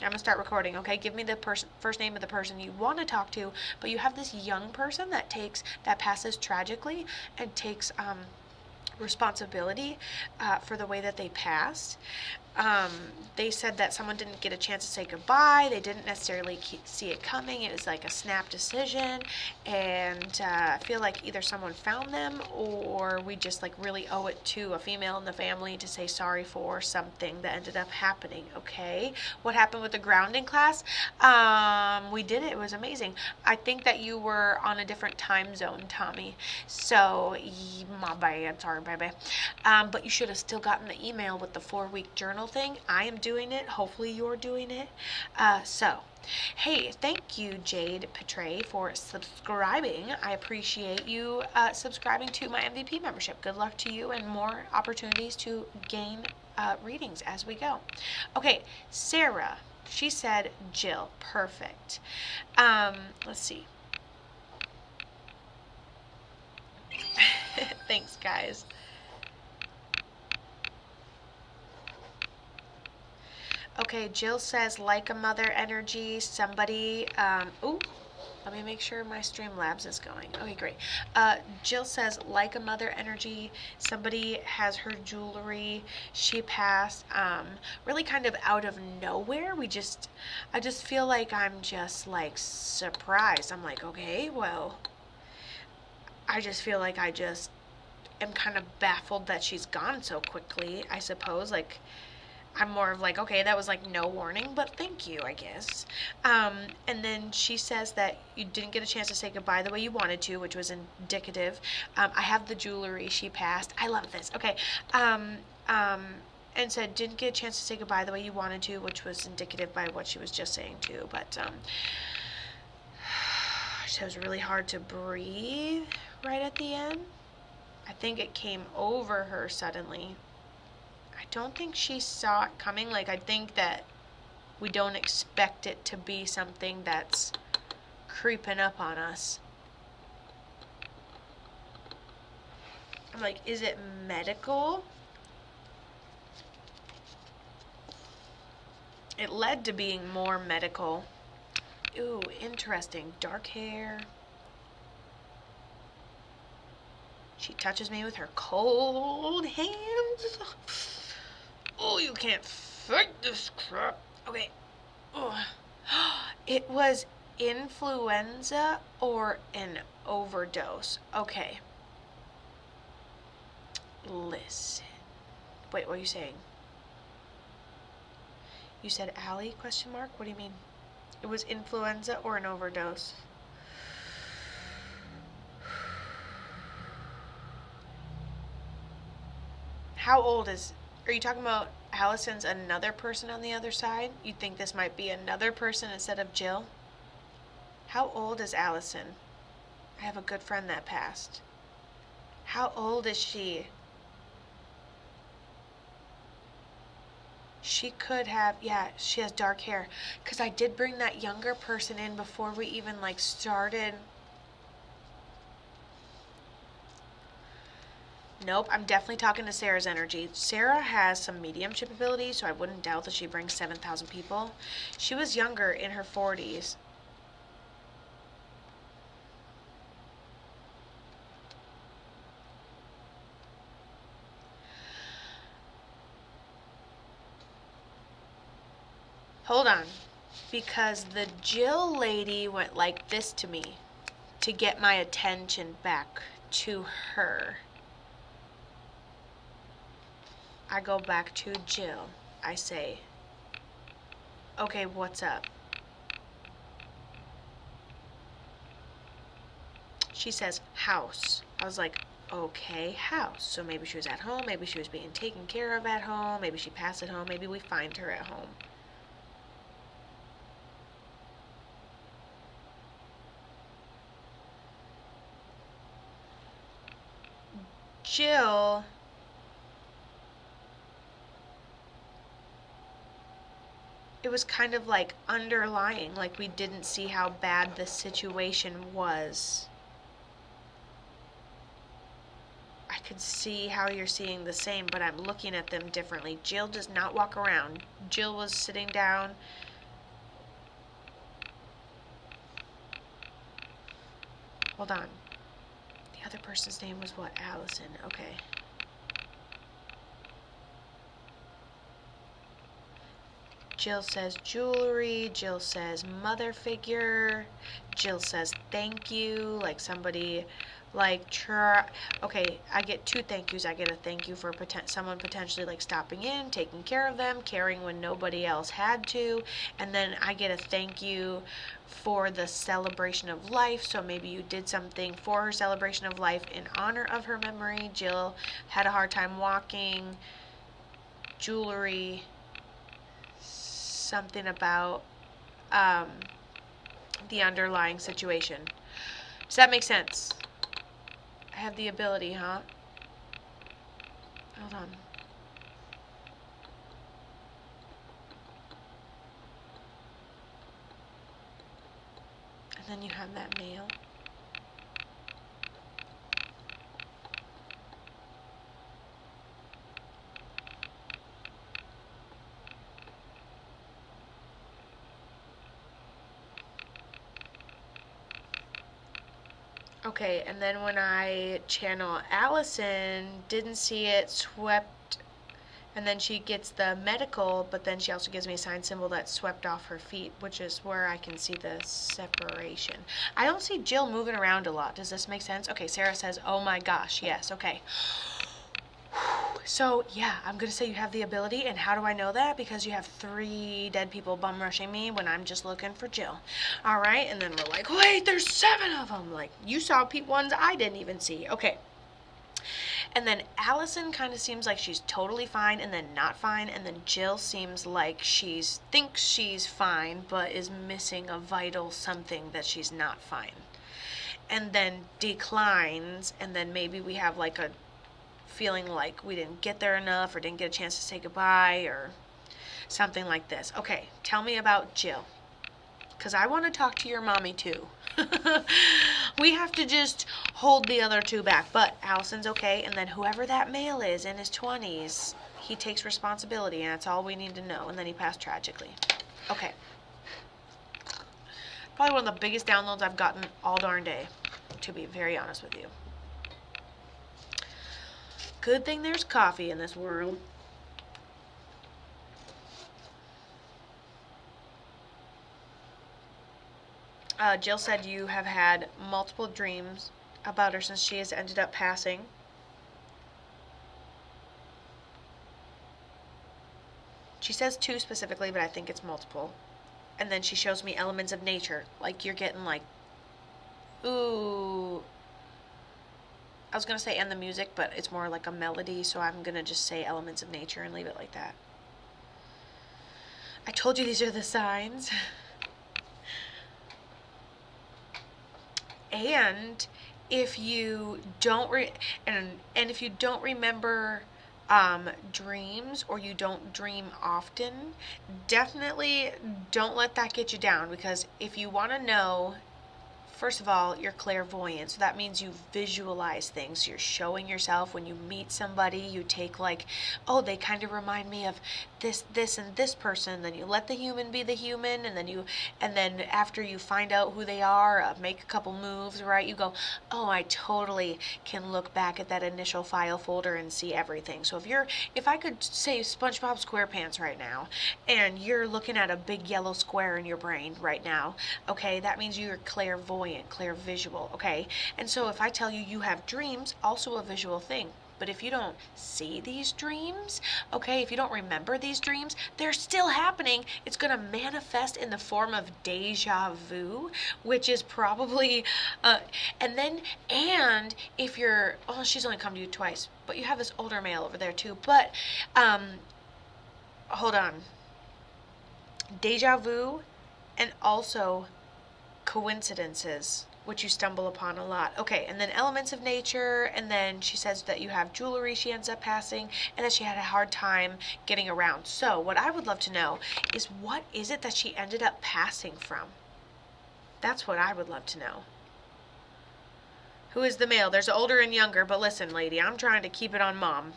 I'm gonna start recording, okay? Give me the first name of the person you want to talk to, but you have this young person that passes tragically and takes responsibility for the way that they passed. Um, they said that someone didn't get a chance to say goodbye. They didn't necessarily see it coming. It was like a snap decision, and I feel like either someone found them or we just like really owe it to a female in the family to say sorry for something that ended up happening. Okay, what happened with the grounding class? We did it. It was amazing. I think that you were on a different time zone, Tommy. So my bad. Sorry, baby. But you should have still gotten the email with the 4-week journal thing. I am doing it. Hopefully you're doing it. Hey, thank you, Jade Petray, for subscribing. I appreciate you subscribing to my MVP membership. Good luck to you and more opportunities to gain readings as we go. Okay, Sarah. She said Jill. Perfect. Let's see. Thanks, guys. Okay, Jill says like a mother energy. Somebody, let me make sure my Streamlabs is going. Okay, great. Jill says like a mother energy. Somebody has her jewelry. She passed, really kind of out of nowhere. I just feel like I'm just like surprised. I'm like, okay, well, I just feel like I just am kind of baffled that she's gone so quickly, I suppose. Like, I'm more of like, okay, that was like no warning, but thank you, I guess. And then she says that you didn't get a chance to say goodbye the way you wanted to, which was indicative. I have the jewelry she passed. I love this. Okay. And said didn't get a chance to say goodbye the way you wanted to, which was indicative by what she was just saying too. But it was really hard to breathe right at the end. I think it came over her suddenly. I don't think she saw it coming. Like, I think that we don't expect it to be something that's creeping up on us. I'm like, is it medical? It led to being more medical. Ooh, interesting. Dark hair. She touches me with her cold hands. Oh, you can't fight this crap. Okay. Oh. It was influenza or an overdose. Okay. Listen. Wait, what are you saying? You said Allie, question mark? What do you mean? It was influenza or an overdose? How old is... Are you talking about Allison's another person on the other side? You think this might be another person instead of Jill? How old is Allison? I have a good friend that passed. How old is she? She could have, yeah, she has dark hair. Because I did bring that younger person in before we even, like, started. Nope, I'm definitely talking to Sarah's energy. Sarah has some mediumship ability, so I wouldn't doubt that she brings 7,000 people. She was younger, in her 40s. Hold on, because the Jill lady went like this to me to get my attention back to her. I go back to Jill. I say, okay, what's up? She says, house. I was like, okay, house. So maybe she was at home, maybe she was being taken care of at home, maybe she passed at home, maybe we find her at home. Jill it was kind of like underlying, like we didn't see how bad the situation was. I could see how you're seeing the same, but I'm looking at them differently. Jill does not walk around. Jill was sitting down Hold on. The other person's name was what? Allison. Okay. Jill says jewelry. Jill says mother figure. Jill says thank you, like somebody, like okay, I get 2 thank yous. I get a thank you for someone potentially like stopping in, taking care of them, caring when nobody else had to, and then I get a thank you for the celebration of life. So maybe you did something for her celebration of life in honor of her memory. Jill had a hard time walking. Jewelry. Something about the underlying situation. Does that make sense? I have the ability, huh? Hold on. And then you have that male. Okay, and then when I channel Allison, didn't see it, swept, and then she gets the medical, but then she also gives me a sign symbol that swept off her feet, which is where I can see the separation. I don't see Jill moving around a lot. Does this make sense? Okay, Sarah says, oh my gosh, yes, okay. So, yeah, I'm going to say you have the ability, and how do I know that? Because you have 3 dead people bum rushing me when I'm just looking for Jill. All right, and then we're like, wait, there's 7 of them. Like, you saw ones I didn't even see. Okay. And then Allison kind of seems like she's totally fine and then not fine, and then Jill seems like thinks she's fine, but is missing a vital something that she's not fine. And then declines, and then maybe we have like a feeling like we didn't get there enough or didn't get a chance to say goodbye or something like this. Okay, tell me about Jill, because I want to talk to your mommy too. We have to just hold the other 2 back, but Allison's okay, and then whoever that male is in his 20s, he takes responsibility, and that's all we need to know, and then he passed tragically. Okay. Probably one of the biggest downloads I've gotten all darn day, to be very honest with you. Good thing there's coffee in this world. Jill said you have had multiple dreams about her since she has ended up passing. She says 2 specifically, but I think it's multiple. And then she shows me elements of nature. Like, you're getting like, ooh. I was going to say and the music, but it's more like a melody, so I'm going to just say elements of nature and leave it like that. I told you these are the signs. And if you don't if you don't remember dreams, or you don't dream often, definitely don't let that get you down, because if you want to know, first of all, you're clairvoyant, so that means you visualize things. You're showing yourself when you meet somebody. You take like, oh, they kind of remind me of this, and this person. Then you let the human be the human, and then after you find out who they are, make a couple moves, right? You go, oh, I totally can look back at that initial file folder and see everything. So if I could say SpongeBob SquarePants right now, and you're looking at a big yellow square in your brain right now, okay, that means you're clairvoyant, clairvisual, okay? And so if I tell you you have dreams, also a visual thing. But if you don't see these dreams, okay, if you don't remember these dreams, they're still happening. It's going to manifest in the form of deja vu, which is probably, and if you're, oh, she's only come to you twice, but you have this older male over there too. But, hold on. Deja vu and also coincidences, which you stumble upon a lot. Okay, and then elements of nature, and then she says that you have jewelry she ends up passing, and that she had a hard time getting around. So what I would love to know is, what is it that she ended up passing from? That's what I would love to know. Who is the male? There's older and younger, but listen, lady, I'm trying to keep it on mom.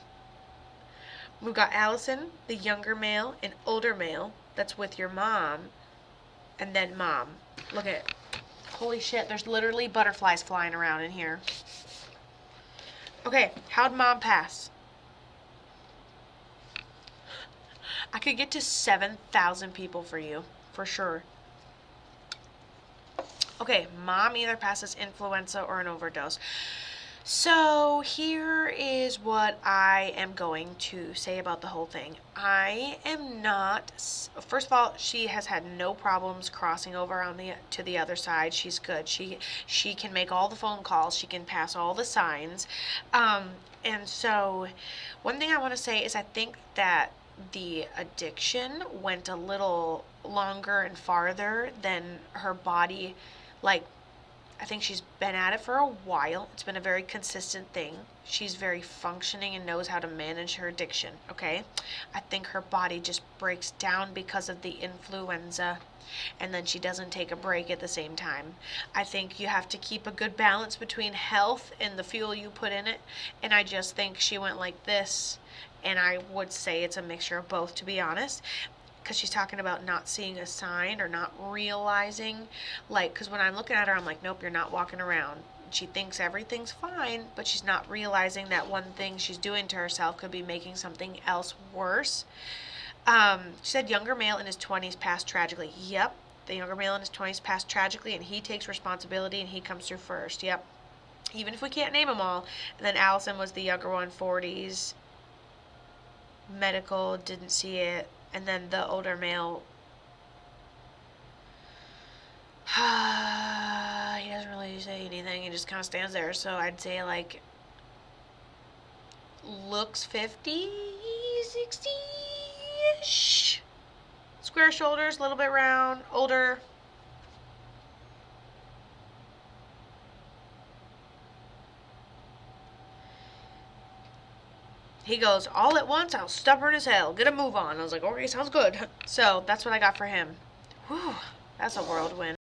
We've got Allison, the younger male, an older male that's with your mom, and then mom. Look at it. Holy shit, there's literally butterflies flying around in here. Okay, how'd mom pass? I could get to 7,000 people for you, for sure. Okay, mom either passes influenza or an overdose. So here is what I am going to say about the whole thing. I am not. First of all, she has had no problems crossing over on to the other side. She's good. She can make all the phone calls. She can pass all the signs. And so, one thing I want to say is I think that the addiction went a little longer and farther than her body, like, I think she's been at it for a while. It's been a very consistent thing. She's very functioning and knows how to manage her addiction, okay? I think her body just breaks down because of the influenza, and then she doesn't take a break at the same time. I think you have to keep a good balance between health and the fuel you put in it, and I just think she went like this, and I would say it's a mixture of both, to be honest, because she's talking about not seeing a sign or not realizing, like, because when I'm looking at her, I'm like, nope, you're not walking around. She thinks everything's fine, but she's not realizing that one thing she's doing to herself could be making something else worse. She said younger male in his 20s passed tragically. Yep, the younger male in his 20s passed tragically, and he takes responsibility and he comes through first. Yep, even if we can't name them all. And then Allison was the younger one, 40s, medical, didn't see it. And then the older male, he doesn't really say anything. He just kind of stands there. So I'd say, like, looks 50, 60-ish. Square shoulders, a little bit round, older. He goes, all at once, I'll stubborn as hell. Get a move on. I was like, okay, sounds good. So that's what I got for him. Whew, that's a whirlwind.